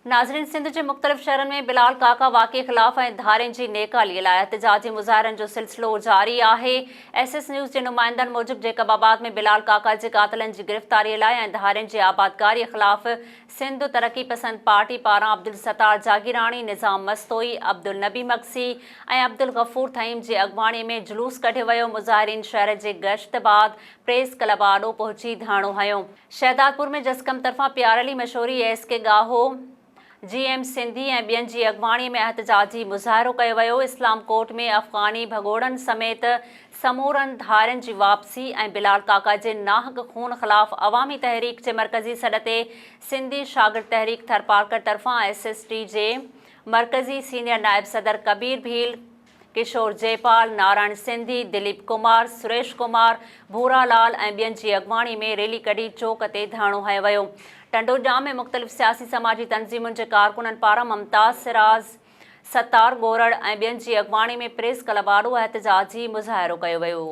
नाज़रीन, सिंध जे मुख़्तलिफ़ शहरनि में बिलाल काका वाक़े ख़िलाफ़ धारियुनि जी नेकाली लाइ एहतिजाजी मुज़ाहिरनि जो सिलसिलो जारी आहे। SS न्यूज़ जे नुमाइंदनि मूजिबि जेकबाबाद में बिलाल काका जे क़ातिलनि जी गिरफ़्तारीअ लाइ ऐं धारियुनि जी आबादकारीअ ख़िलाफ़ सिंध तरक़ी पसंद पार्टी पारां अब्दुल सत्तार जागीरानी, निज़ाम मस्तोई, अब्दुल नबी मक्सी ऐं अब्दुल गफ़ूर थईम जी अॻवानीअ में जुलूस कढियो वियो। मुज़ाहिरीन शहर जे गश्त बाद प्रेस क्लब आॾो पहुची धरणो हयो। शहदादपुर में जसकम तरफ़ां प्यारली मशहूरी SK गाहो, GM सिंधी ऐं ॿियनि जी अॻवाणीअ में एहतिजाजी मुज़ाहिरो कयो वियो। इस्लाम कोट में अफ़गानी भॻोड़नि समेत समूरनि धारियुनि जी वापसी ऐं बिलाल काका जे नाहक खून ख़िलाफ़ अवामी तहरीक जे मरकज़ी सॾ ते सिंधी शागिर्द तहरीक थरपारकर तरफ़ां SST जे मरकज़ी सीनियर नायब सदर कबीर भील, किशोर जयपाल, नारायण सिंधी, दिलीप कुमार, सुरेश कुमार, भूरालाल ऐं ॿियनि जी अॻवाणी में रैली कढी चौक ते धरणो हयो वियो। टंडोजाम में मुख़्तलिफ़ सियासी समाजी तंज़ीमुनि जे कारकुननि पारां मुमताज़ सिराज, सत्तार गोरड़ ऐं ॿियनि जी अॻवाणी में प्रेस क्लब आॾो एहतिजाजी मुज़ाहिरो कयो वियो।